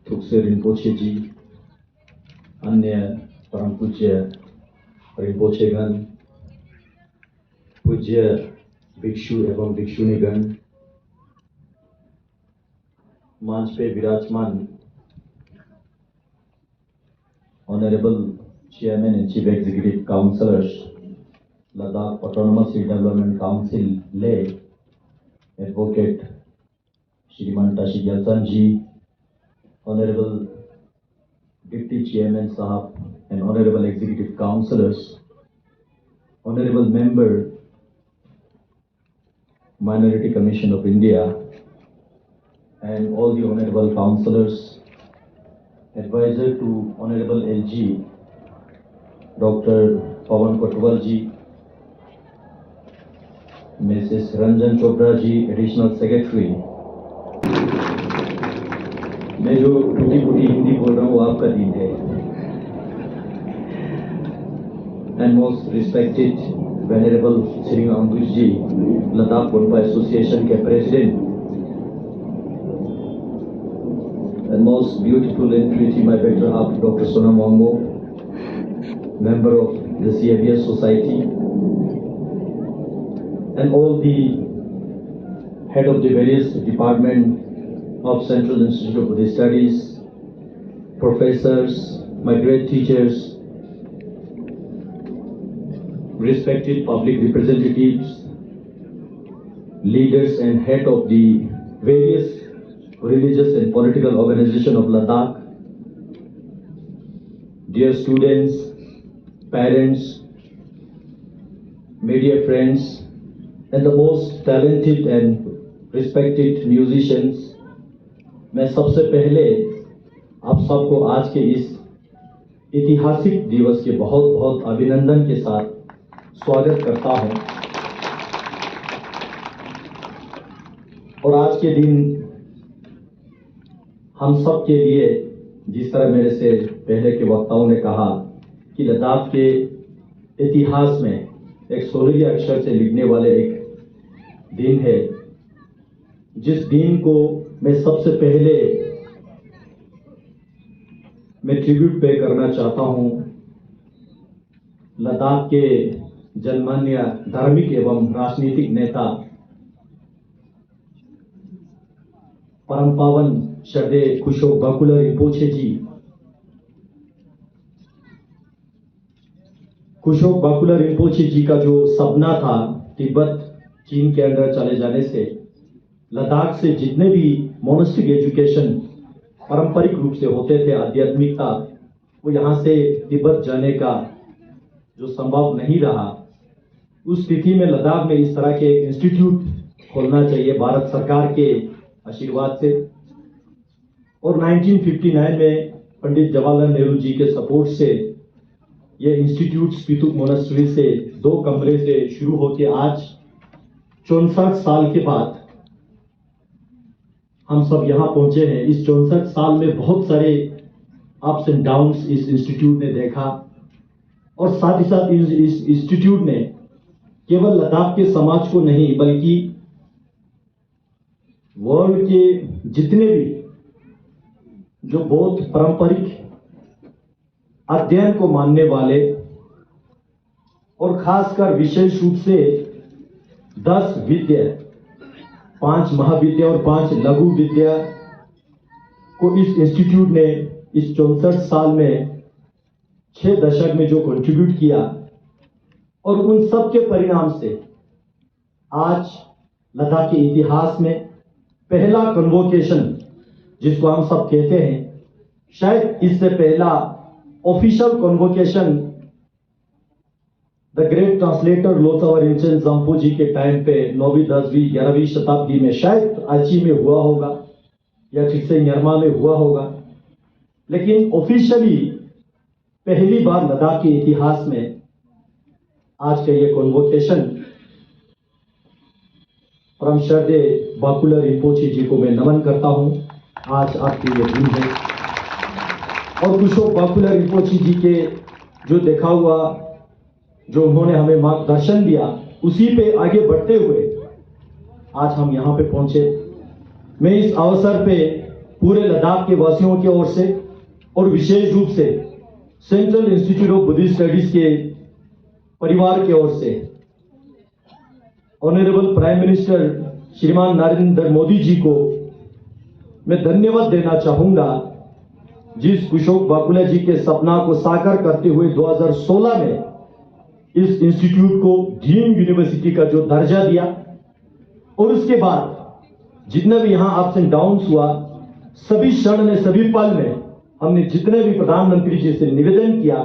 थुक्से रिम्पोछे जी, अन्य परम पूज्य रिम्पोछेगण, पूज्य भिक्षु एवं भिक्षुणीगण, मंच पे विराजमान honourable chairman and chief executive councillors, Ladakh autonomous development council Leh, advocate Shriman Tashi Gyalson ji, honourable deputy chairman साहब and honourable executive councillors, honourable member minority commission of India and all the honorable councillors, advisor to Honorable LG, Dr. Pawan Kotwal ji, Mrs. Ranjan Chopra ji, Additional Secretary. मैं जो टूटी फूटी हिंदी बोल रहा हूँ वो आपका दिन है. And most respected Venerable Shri Ankush ji, Ladakh Gorpa association के president. And most beautiful and pretty my better half, Dr. Sonam Wangmo, member of the CABS Society, and all the head of the various department of Central Institute of Buddhist Studies, professors, my great teachers, respected public representatives, leaders and head of the various religious and political organization of Ladakh, dear students, parents, media friends, and the most talented and respected musicians, मैं सबसे पहले आप सबको आज के इस ऐतिहासिक दिवस के बहुत बहुत अभिनंदन के साथ स्वागत करता हूं. और आज के दिन हम सब के लिए, जिस तरह मेरे से पहले के वक्ताओं ने कहा कि लद्दाख के इतिहास में एक सोनेरी अक्षर से लिखने वाले एक दिन है, जिस दिन को मैं सबसे पहले मैं ट्रिब्यूट पे करना चाहता हूं लद्दाख के जनमान्य धार्मिक एवं राजनीतिक नेता परम पावन श्रद्धेय कुशोक बाकुला रिम्पोछे जी. कुशोक बाकुला रिम्पोछे जी का जो सपना था तिब्बत चीन के अंदर चले जाने से, लद्दाख से जितने भी मोनेस्टिक एजुकेशन पारंपरिक रूप से होते थे, आध्यात्मिकता, वो यहाँ से तिब्बत जाने का जो संभव नहीं रहा, उस स्थिति में लद्दाख में इस तरह के इंस्टीट्यूट खोलना चाहिए भारत सरकार के आशीर्वाद से. और 1959 में पंडित जवाहरलाल नेहरू जी के सपोर्ट से ये इंस्टीट्यूट स्पितुक मोनेस्ट्री से 2 कमरे से शुरू होकर आज 64 साल के बाद हम सब यहाँ पहुंचे हैं. इस 64 साल में बहुत सारे अप्स एंड डाउन्स इस इंस्टीट्यूट ने देखा, और साथ ही साथ इस इंस्टीट्यूट ने केवल लद्दाख के समाज को नहीं बल्कि वर्ल्ड के जितने भी जो बौद्ध पारंपरिक अध्ययन को मानने वाले और खासकर विशेष रूप से 10 विद्या, 5 महाविद्या और 5 लघु विद्या को इस इंस्टीट्यूट ने इस 64 साल में 6 दशक में जो कंट्रीब्यूट किया, और उन सब के परिणाम से आज लद्दाख के इतिहास में पहला कन्वोकेशन जिसको हम सब कहते हैं, शायद इससे पहला official convocation the great translator Lotsawa Rinpoche Jampo ji के टाइम पे 9वीं 10वीं 11वीं शताब्दी में शायद आची में हुआ होगा या ठीक से न्यारमा में हुआ होगा, लेकिन ऑफिशियली पहली बार लद्दाख के इतिहास में आज का ये कन्वोकेशन परम श्रद्धेय बाकुला रिम्पोछे जी को मैं नमन करता हूं. आज आपके ये दिन है, और कुशोक बाकुला रिम्पोछे जी के जो देखा हुआ, जो उन्होंने हमें मार्गदर्शन दिया, उसी पे आगे बढ़ते हुए आज हम यहाँ पे पहुंचे. मैं इस अवसर पे पूरे लद्दाख के वासियों की ओर से और विशेष रूप से central institute of Buddhist studies के परिवार की ओर से ऑनरेबल प्राइम मिनिस्टर श्रीमान नरेंद्र मोदी जी को मैं धन्यवाद देना चाहूंगा, जिस कुशोक बाकुला जी के सपना को साकार करते हुए 2016 में इस इंस्टीट्यूट को डीम्ड यूनिवर्सिटी का जो दर्जा दिया, और उसके बाद जितना भी यहां अप्स एंड डाउन्स हुआ, सभी क्षण में, सभी पल में हमने जितने भी प्रधानमंत्री जी से निवेदन किया,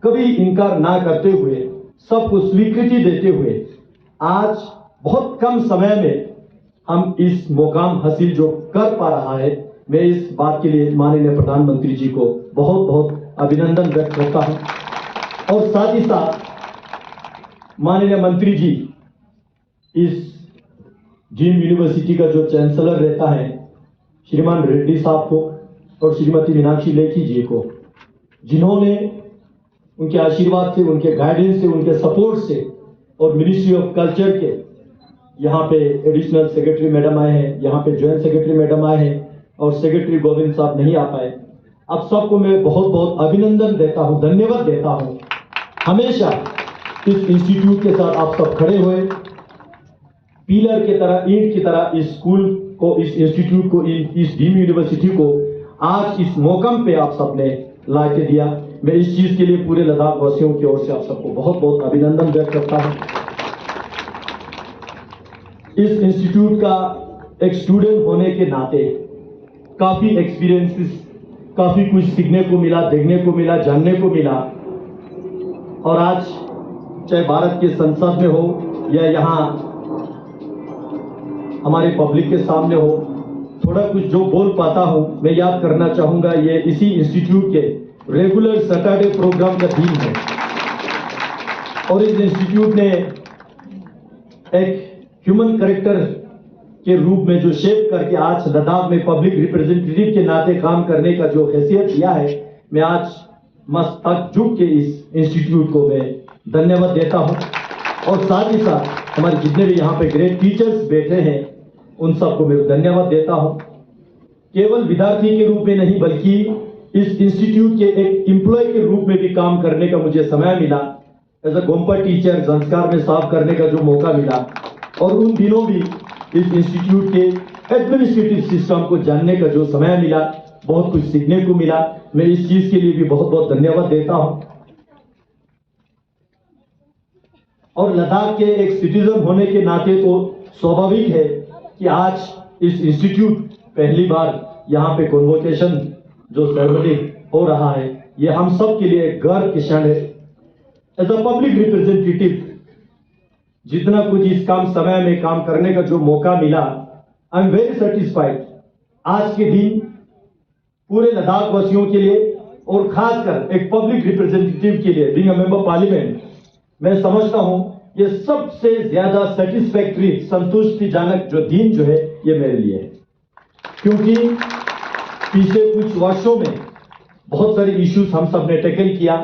कभी इनकार ना करते हुए, सबको स्वीकृति देते हुए आज बहुत कम समय में हम इस मुकाम हासिल जो कर पा रहा है, मैं इस बात के लिए माननीय प्रधानमंत्री जी को बहुत बहुत अभिनंदन व्यक्त करता हूं। और साथ ही साथ माननीय मंत्री जी इस डीम्ड यूनिवर्सिटी का जो चांसलर रहता है श्रीमान रेड्डी साहब को और श्रीमती मीनाक्षी लेखी जी को, जिन्होंने उनके आशीर्वाद से, उनके गाइडेंस से, उनके सपोर्ट से और मिनिस्ट्री ऑफ कल्चर के यहाँ पे एडिशनल सेक्रेटरी मैडम आए हैं, यहाँ पे ज्वाइंट सेक्रेटरी मैडम आए हैं और सेक्रेटरी गोविंद साहब नहीं आ पाए। अब सबको मैं बहुत बहुत अभिनंदन देता हूँ, धन्यवाद देता हूँ। हमेशा इस इंस्टीट्यूट के साथ आप सब खड़े हुए, पिलर की तरह, ईंट की तरह इस स्कूल को, इस इंस्टीट्यूट को, इस डीम्ड यूनिवर्सिटी को आज इस मौकम पे आप सबने ला के दिया। मैं इस चीज के लिए पूरे लद्दाख वासियों की ओर से आप सबको बहुत बहुत अभिनंदन व्यक्त करता हूं। इस इंस्टीट्यूट का एक स्टूडेंट होने के नाते काफी एक्सपीरियंसेस, काफी कुछ सीखने को मिला, देखने को मिला, जानने को मिला। और आज चाहे भारत के संसद में हो या यहाँ हमारे पब्लिक के सामने हो, थोड़ा कुछ जो बोल पाता हूं, मैं याद करना चाहूंगा, ये इसी इंस्टीट्यूट के रेगुलर सैटरडे प्रोग्राम का थीम है। और इस इंस्टीट्यूट ने एक ह्यूमन कैरेक्टर के रूप में जो शेप करके आज लद्दाख में पब्लिक रिप्रेजेंटेटिव के नाते काम करने का जो हैसियत दिया है, मैं आज मस्तक झुक के इस इंस्टीट्यूट को मैं धन्यवाद देता हूं। और साथ ही साथ हमारे जितने भी यहाँ पे ग्रेट टीचर्स बैठे हैं, उन सबको मैं धन्यवाद देता हूं। केवल विद्यार्थी के रूप में नहीं, बल्कि इस इंस्टीट्यूट के एक एम्प्लॉय के रूप में भी काम करने का मुझे समय मिला। एज अ गोम्पा टीचर संस्कार में साफ करने का जो मौका मिला, और उन दिनों भी इस इंस्टीट्यूट के एडमिनिस्ट्रेटिव सिस्टम को जानने का जो समय मिला, बहुत कुछ सीखने को मिला। मैं इस चीज के लिए भी बहुत बहुत धन्यवाद देता हूं। और लद्दाख के एक सिटीजन होने के नाते तो स्वाभाविक है कि आज इस इंस्टीट्यूट पहली बार यहाँ पे कॉन्वोकेशन जो सेरेमनी हो रहा है, ये हम सब के लिए गर्व की क्षण है। एज अ पब्लिक रिप्रेजेंटेटिव जितना कुछ इस काम समय में काम करने का जो मौका मिला, आई एम वेरी सेटिस्फाइड। आज के दिन पूरे लद्दाख वासियों के लिए और खासकर एक पब्लिक रिप्रेजेंटेटिव के लिए, बीइंग अ मेंबर पार्लियामेंट, मैं समझता हूं ये सबसे ज्यादा सेटिस्फैक्टरी, संतुष्टिजनक जो दिन जो है ये मेरे लिए है। क्योंकि पिछले कुछ वर्षों में बहुत सारे इश्यूज हम सब ने टैकल किया।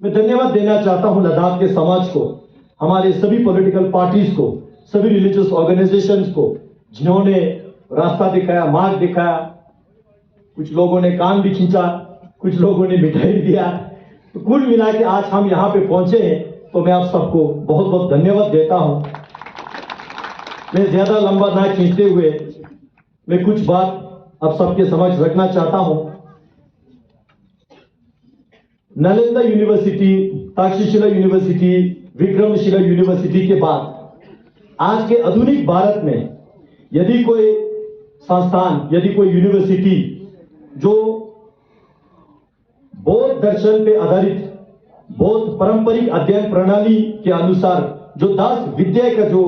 मैं धन्यवाद देना चाहता हूं लद्दाख के समाज को, हमारे सभी पॉलिटिकल पार्टीज को, सभी रिलीजियस ऑर्गेनाइजेशंस को, जिन्होंने रास्ता दिखाया, मार्ग दिखाया। कुछ लोगों ने कान भी खींचा, कुछ लोगों ने मिठाई दिया। तो कुल मिला के आज हम यहाँ पे पहुंचे हैं, तो मैं आप सबको बहुत बहुत धन्यवाद देता हूं। मैं ज्यादा लंबा ना खींचते हुए मैं कुछ बात आप सबके समक्ष रखना चाहता हूं। Nalanda university, Takshashila university, Vikramshila university के बाद आज के आधुनिक भारत में यदि कोई संस्थान, यदि कोई यूनिवर्सिटी जो बौद्ध दर्शन पे आधारित, बौद्ध पारंपरिक अध्ययन प्रणाली के अनुसार जो 10 विद्या का जो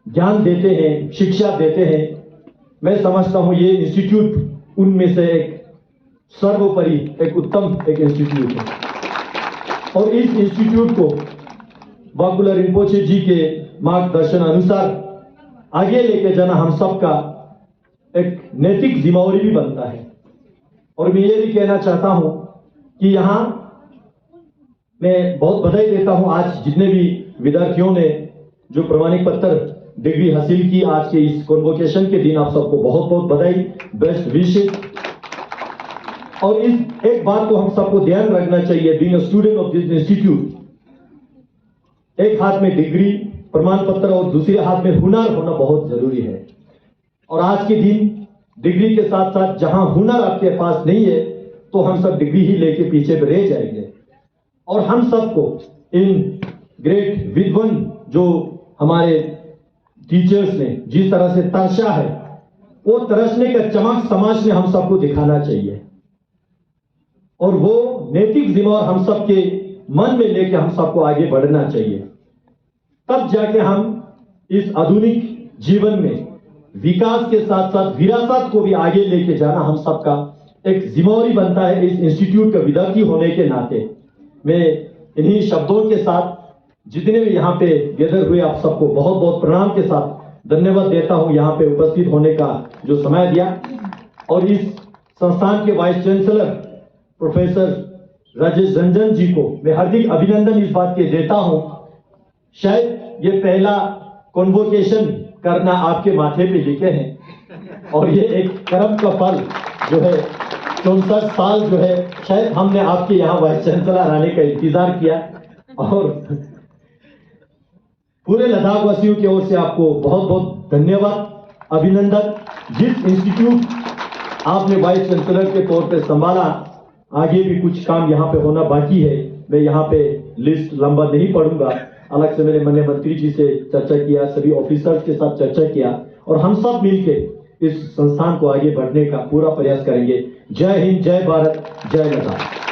ज्ञान देते हैं, शिक्षा देते हैं, मैं समझता हूं ये इंस्टीट्यूट उनमें से एक सर्वोपरि, एक उत्तम एक इंस्टीट्यूट है। और इस इंस्टीट्यूट को बाकुला रिम्पोचे जी के मार्गदर्शन अनुसार आगे लेके जाना हम सबका एक नैतिक जिम्मेवारी भी बनता है। और मैं ये भी कहना चाहता हूं कि यहां मैं बहुत बधाई देता हूं आज जितने भी विद्यार्थियों ने जो प्रमाणिक पत्र डिग्री हासिल की। आज के इस कॉन्वोकेशन के दिन आप सबको बहुत बहुत बधाई, बेस्ट विशेस। और इस एक बात को हम सबको ध्यान रखना चाहिए, being a student of this institute, एक हाथ में डिग्री प्रमाण पत्र और दूसरे हाथ में हुनर होना बहुत जरूरी है। और आज के दिन डिग्री के साथ साथ जहां हुनर आपके पास नहीं है तो हम सब डिग्री ही लेके पीछे रह जाएंगे। और हम सबको इन ग्रेट विद्वान जो हमारे टीचर्स ने जिस तरह से तरसा है, वो तरसने का चमक समाज में हम सबको दिखाना चाहिए और वो नैतिक जिम्मेदार हम सबके मन में लेके हम सबको आगे बढ़ना चाहिए। तब जाके हम इस आधुनिक जीवन में विकास के साथ साथ विरासत को भी आगे लेके जाना हम सबका एक जिम्मेदारी बनता है। इस इंस्टीट्यूट का विद्यार्थी होने के नाते मैं इन्हीं शब्दों के साथ जितने भी यहाँ पे गैदर हुए आप सबको बहुत बहुत प्रणाम के साथ धन्यवाद देता हूँ यहाँ पे उपस्थित होने का जो समय दिया। और इस संस्थान के vice chancellor professor Rajesh Ranjan ji को मैं हार्दिक अभिनंदन इस बात के देता हूँ। शायद ये पहला कॉन्वोकेशन करना आपके माथे पे लिखे हैं और ये एक कर्म का फल जो है 64 साल जो है शायद हमने आपके यहाँ वाइस चांसलर आने का इंतजार किया। और पूरे लद्दाख वासियों की ओर से आपको बहुत बहुत धन्यवाद, अभिनंदन। जिस इंस्टीट्यूट आपने वाइस चांसलर के तौर पे संभाला, आगे भी कुछ काम यहाँ पे होना बाकी है। मैं यहाँ पे लिस्ट लंबा नहीं पढ़ूंगा, अलग से मैंने माननीय मंत्री जी से चर्चा किया, सभी ऑफिसर्स के साथ चर्चा किया और हम सब मिलके इस संस्थान को आगे बढ़ने का पूरा प्रयास करेंगे। जय हिंद, जय भारत, जय लद्दाख।